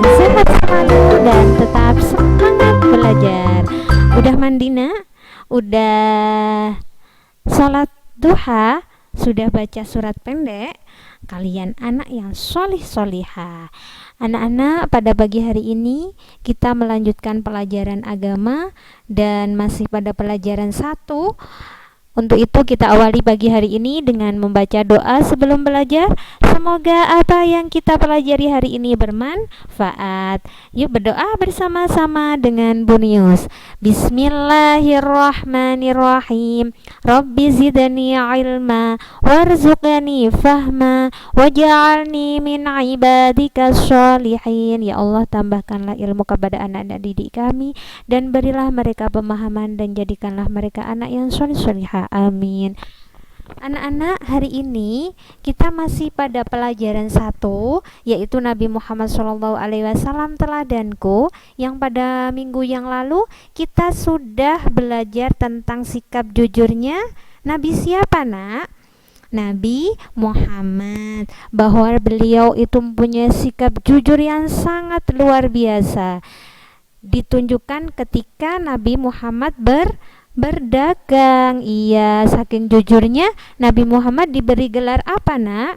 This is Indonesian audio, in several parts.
sehat selalu dan tetap semangat belajar. Udah mandi nak? Udah sholat duha? Sudah baca surat pendek? Kalian anak yang solih solihah. Anak-anak, pada pagi hari ini kita melanjutkan pelajaran agama dan masih pada pelajaran 1. Untuk itu kita awali pagi hari ini dengan membaca doa sebelum belajar. Semoga apa yang kita pelajari hari ini bermanfaat. Yuk berdoa bersama-sama dengan Bunius. Bismillahirrahmanirrahim. Rabbi zidni ilma warzuqni fahma waj'alni min ibadikas sholihin. Ya Allah, tambahkanlah ilmu kepada anak-anak didik kami dan berilah mereka pemahaman dan jadikanlah mereka anak yang soleh-solehah. Amin. Anak-anak, hari ini kita masih pada pelajaran 1, yaitu Nabi Muhammad SAW teladanku, yang pada minggu yang lalu kita sudah belajar tentang sikap jujurnya Nabi siapa nak? Nabi Muhammad, bahwa beliau itu mempunyai sikap jujur yang sangat luar biasa, ditunjukkan ketika Nabi Muhammad berdagang. Iya, saking jujurnya Nabi Muhammad diberi gelar apa nak?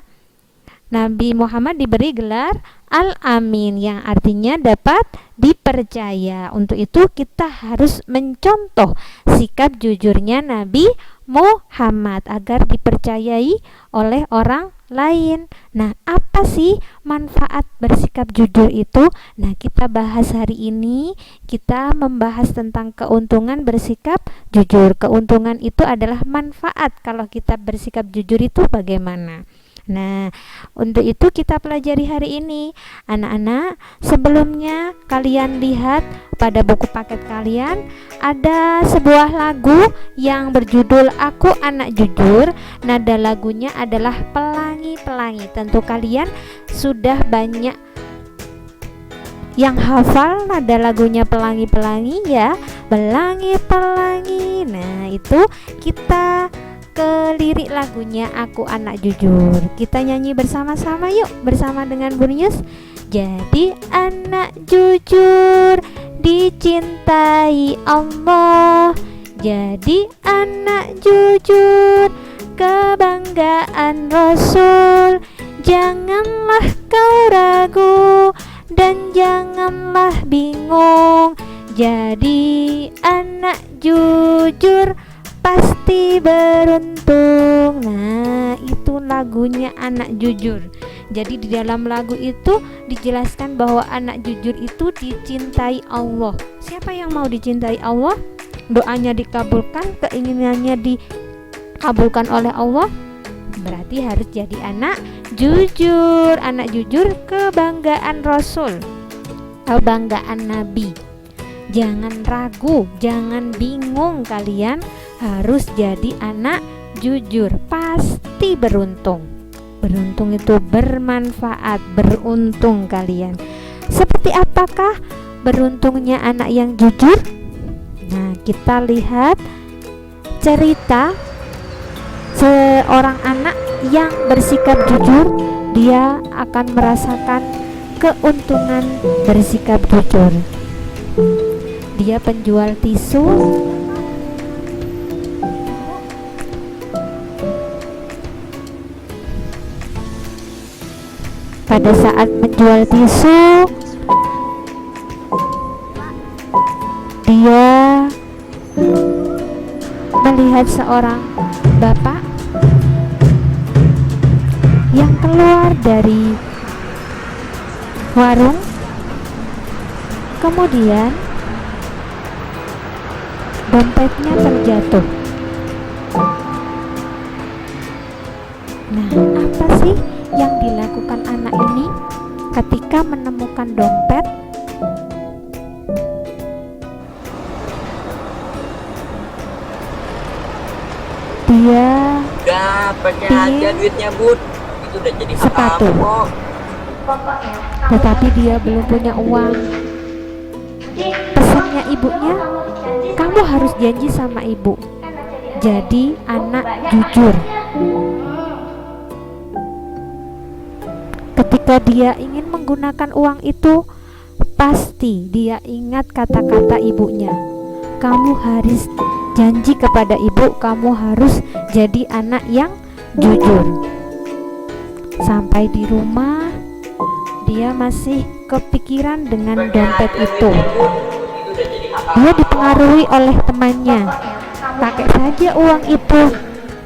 Nabi Muhammad diberi gelar Al-Amin, yang artinya dapat dipercaya. Untuk itu kita harus mencontoh sikap jujurnya Nabi Muhammad agar dipercayai oleh orang lain. Nah, apa sih manfaat bersikap jujur itu? Nah, kita bahas hari ini. Kita membahas tentang keuntungan bersikap jujur. Keuntungan itu adalah manfaat kalau kita bersikap jujur itu bagaimana. Nah, untuk itu kita pelajari hari ini. Anak-anak, sebelumnya kalian lihat pada buku paket kalian ada sebuah lagu yang berjudul Aku Anak Jujur. Nada lagunya adalah Pelangi-Pelangi. Tentu kalian sudah banyak yang hafal nada lagunya Pelangi-Pelangi ya. Pelangi-pelangi. Nah, itu kita ke lirik lagunya Aku Anak Jujur. Kita nyanyi bersama-sama yuk, bersama dengan Bunius. Jadi anak jujur dicintai Allah. Jadi anak jujur kebanggaan Rasul. Janganlah kau ragu dan janganlah bingung. Jadi anak jujur pasti beruntung. Nah, itu lagunya Anak Jujur. Jadi di dalam lagu itu dijelaskan bahwa anak jujur itu dicintai Allah. Siapa yang mau dicintai Allah? Doanya dikabulkan, keinginannya dikabulkan oleh Allah, berarti harus jadi anak jujur. Anak jujur kebanggaan Rasul, kebanggaan Nabi. Jangan ragu, jangan bingung, kalian harus jadi anak jujur, pasti beruntung. Beruntung itu bermanfaat, beruntung kalian. Seperti apakah beruntungnya anak yang jujur? Nah, kita lihat cerita seorang anak yang bersikap jujur. Dia akan merasakan keuntungan bersikap jujur. Dia penjual tisu. Pada saat menjual tisu, dia melihat seorang bapak yang keluar dari warung. Kemudian dompetnya terjatuh. Nah, apa sih yang dilakukan anak ini ketika menemukan dompet? Dia udah pakai aja duitnya bud, itu udah jadi sepatu kok. Tetapi dia belum punya uang. Pesannya ibunya, kamu harus janji sama ibu. Jadi anak jujur. Ketika dia ingin menggunakan uang itu, pasti dia ingat kata-kata ibunya. Kamu harus janji kepada ibu, kamu harus jadi anak yang jujur. Sampai di rumah dia masih kepikiran dengan dompet itu. Dia dipengaruhi oleh temannya, pakai saja uang itu.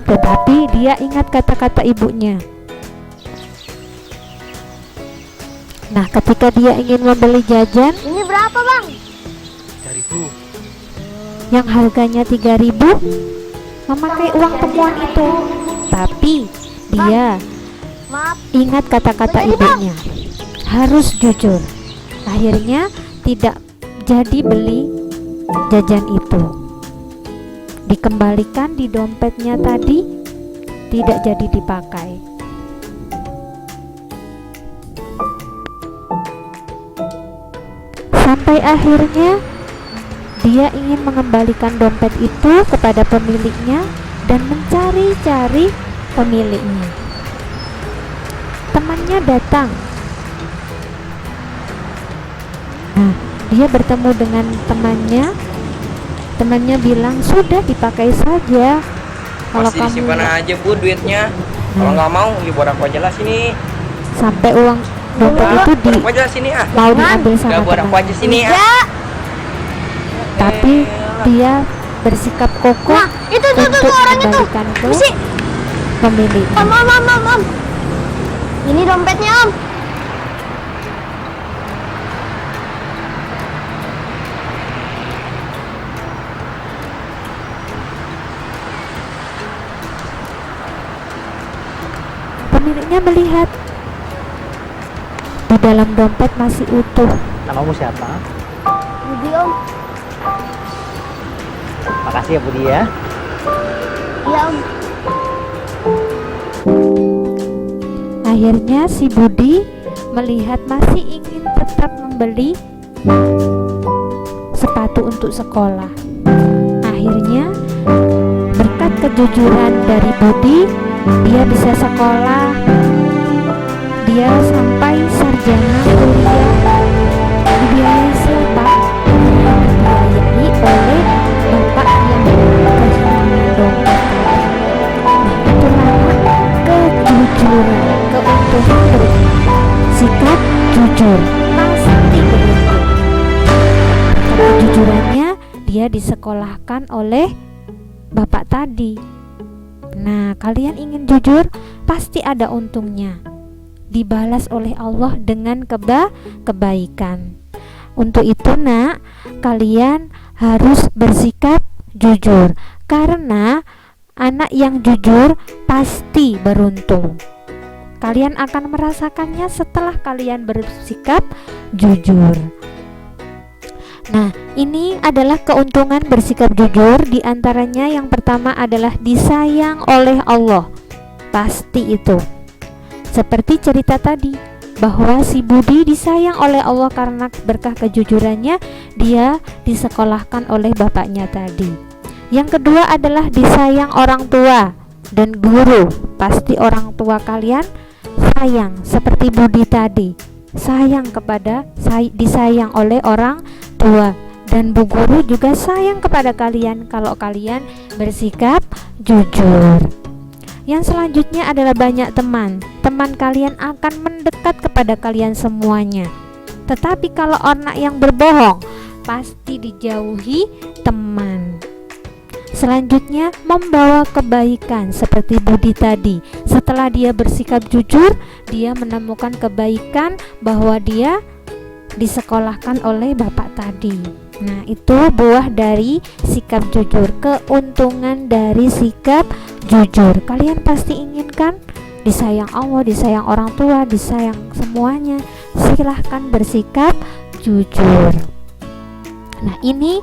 Tetapi dia ingat kata-kata ibunya. Nah, ketika dia ingin membeli jajan, Ini berapa bang? 3.000. yang harganya 3.000, memakai uang temuan itu. Tapi dia Maaf. ingat kata-kata ibunya, harus jujur. Akhirnya tidak jadi beli jajan itu. Dikembalikan di dompetnya tadi, tidak jadi dipakai. Sampai akhirnya dia ingin mengembalikan dompet itu kepada pemiliknya dan mencari-cari pemiliknya. Temannya datang. Nah, dia bertemu dengan temannya. Temannya bilang, sudah dipakai saja. Kalau Masih kamu disimpan aja Bu duitnya. Kalau nggak mau, ya buat aku aja lah sini. sampai uang dompet itu Buat aku aja lah sini ah. mau diambil sama Nggak buat aku teman. aja sini ah. Ya. Tapi dia bersikap kokoh Nah, itu untuk orang itu. mengembalikan ke Mesti. pemilik. Om. Ini dompetnya om. Pemiliknya melihat di dalam dompet masih utuh. Namamu siapa? Budi om. Makasih ya Budi ya. Iya om. Akhirnya si Budi melihat masih ingin tetap membeli sepatu untuk sekolah. Akhirnya berkat kejujuran dari Budi, dia bisa sekolah. Dia sampai sarjana kuliah. Dibiayai siapa? Dibiayai oleh bapak yang kehilangan dompet. Nah, itulah kejujuran, keuntungan bersikap jujur pasti beruntung. Karena kejujurannya dia disekolahkan oleh bapak tadi. Nah, kalian ingin jujur, pasti ada untungnya. Dibalas oleh Allah dengan kebaikan. Untuk itu nak, kalian harus bersikap jujur. Karena anak yang jujur pasti beruntung. Kalian akan merasakannya setelah kalian bersikap jujur. Nah, ini adalah keuntungan bersikap jujur. Di antaranya yang pertama adalah disayang oleh Allah. Pasti itu. Seperti cerita tadi, bahwa si Budi disayang oleh Allah karena berkah kejujurannya, dia disekolahkan oleh bapaknya tadi. Yang kedua adalah disayang orang tua dan guru. Pasti orang tua kalian sayang, seperti Budi tadi, sayang disayang oleh orang tua. Dan bu guru juga sayang kepada kalian kalau kalian bersikap jujur. Yang selanjutnya adalah banyak teman. Teman kalian akan mendekat kepada kalian semuanya. Tetapi kalau anak yang berbohong, pasti dijauhi teman. Selanjutnya membawa kebaikan seperti Budi tadi. Setelah dia bersikap jujur, dia menemukan kebaikan bahwa dia disekolahkan oleh bapak tadi. Nah, itu buah dari sikap jujur, keuntungan dari sikap jujur. Kalian pasti inginkan disayang Allah, disayang orang tua, disayang semuanya. Silahkan bersikap jujur. Nah, ini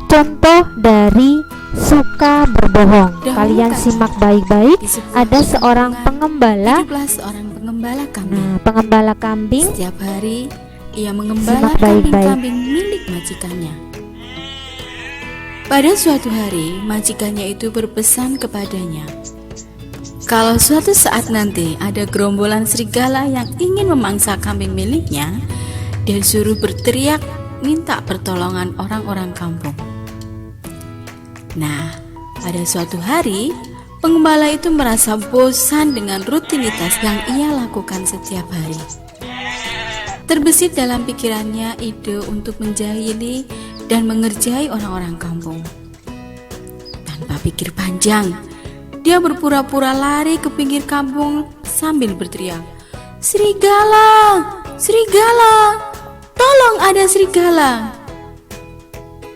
contoh dari suka berbohong. Kalian simak baik-baik. Ada seorang pengembala. Hiduplah seorang pengembala kambing. Nah, pengembala kambing. Setiap hari ia mengembala Simak baik-baik. kambing-kambing milik majikannya. Pada suatu hari, majikannya itu berpesan kepadanya, kalau suatu saat nanti ada gerombolan serigala yang ingin memangsa kambing miliknya, dan suruh berteriak minta pertolongan orang-orang kampung. Nah, pada suatu hari, pengembala itu merasa bosan dengan rutinitas yang ia lakukan setiap hari. Terbesit dalam pikirannya ide untuk menjahili dan mengerjai orang-orang kampung. Tanpa pikir panjang, dia berpura-pura lari ke pinggir kampung sambil berteriak, "Serigala! Serigala! Tolong, ada serigala!"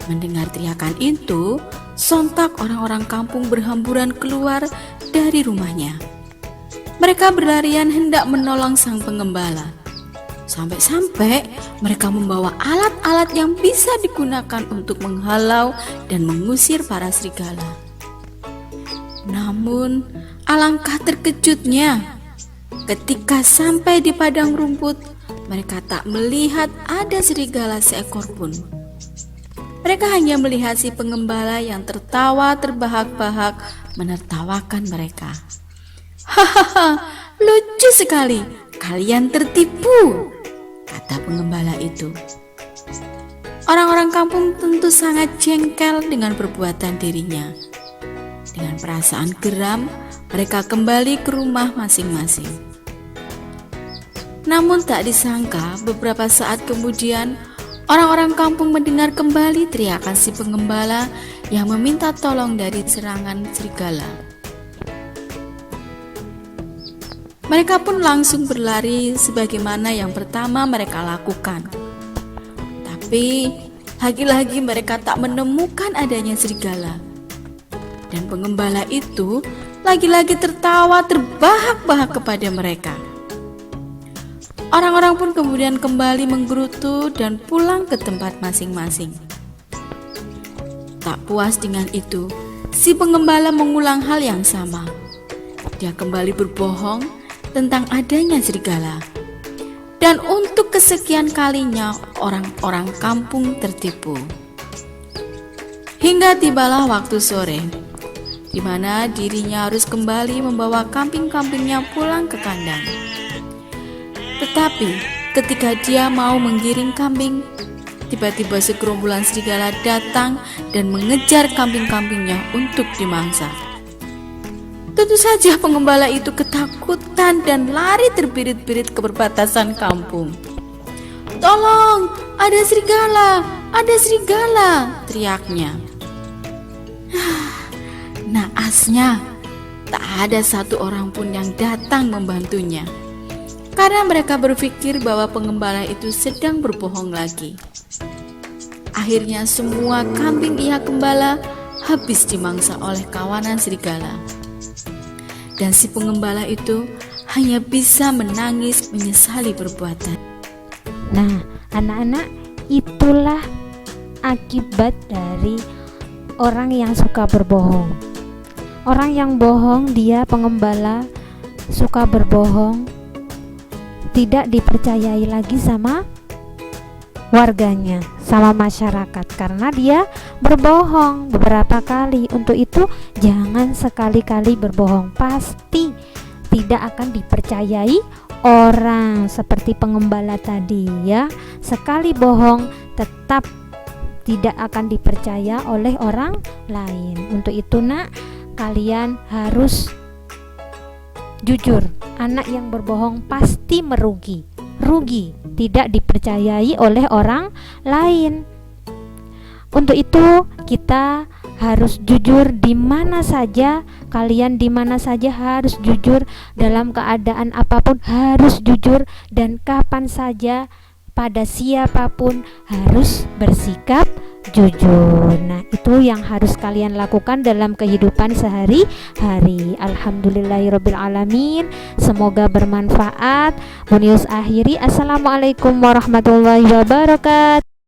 Mendengar teriakan itu, sontak orang-orang kampung berhamburan keluar dari rumahnya. Mereka berlarian hendak menolong sang pengembala. Sampai-sampai mereka membawa alat-alat yang bisa digunakan untuk menghalau dan mengusir para serigala. Namun, alangkah terkejutnya ketika sampai di padang rumput, mereka tak melihat ada serigala seekor pun. Mereka hanya melihat si pengembala yang tertawa terbahak-bahak menertawakan mereka. "Hahaha, lucu sekali, kalian tertipu," kata pengembala itu. Orang-orang kampung tentu sangat jengkel dengan perbuatan dirinya. Dengan perasaan geram, mereka kembali ke rumah masing-masing. Namun tak disangka, beberapa saat kemudian orang-orang kampung mendengar kembali teriakan si pengembala yang meminta tolong dari serangan serigala. Mereka pun langsung berlari sebagaimana yang pertama mereka lakukan. Tapi lagi-lagi mereka tak menemukan adanya serigala. Dan pengembala itu lagi-lagi tertawa terbahak-bahak kepada mereka. Orang-orang pun kemudian kembali menggerutu dan pulang ke tempat masing-masing. Tak puas dengan itu, si pengembala mengulang hal yang sama. Dia kembali berbohong tentang adanya serigala. Dan untuk kesekian kalinya, orang-orang kampung tertipu. Hingga tibalah waktu sore, di mana dirinya harus kembali membawa kambing-kambingnya pulang ke kandang. Tetapi ketika dia mau menggiring kambing, tiba-tiba segerombolan serigala datang dan mengejar kambing-kambingnya untuk dimangsa. Tentu saja pengembala itu ketakutan dan lari terbirit-birit ke perbatasan kampung. "Tolong, ada serigala, ada serigala!" teriaknya. Naasnya, tak ada satu orang pun yang datang membantunya. Karena mereka berpikir bahwa pengembala itu sedang berbohong lagi. Akhirnya semua kambing ia gembala habis dimangsa oleh kawanan serigala. Dan si pengembala itu hanya bisa menangis menyesali perbuatan. Nah, anak-anak, itulah akibat dari orang yang suka berbohong. Orang yang bohong, dia pengembala, suka berbohong, tidak dipercayai lagi sama warganya, sama masyarakat, karena dia berbohong beberapa kali. Untuk itu jangan sekali-kali berbohong, pasti tidak akan dipercayai orang. Seperti pengembala tadi ya, sekali bohong tetap tidak akan dipercaya oleh orang lain. Untuk itu nak, kalian harus jujur. Anak yang berbohong pasti merugi, tidak dipercayai oleh orang lain. Untuk itu kita harus jujur di mana saja. Kalian di mana saja harus jujur, dalam keadaan apapun harus jujur, dan kapan saja pada siapapun harus bersikap jujur. Nah, itu yang harus kalian lakukan dalam kehidupan sehari-hari. Alhamdulillahirabbil alamin. Semoga bermanfaat. Bunius akhiri. Assalamualaikum warahmatullahi wabarakatuh.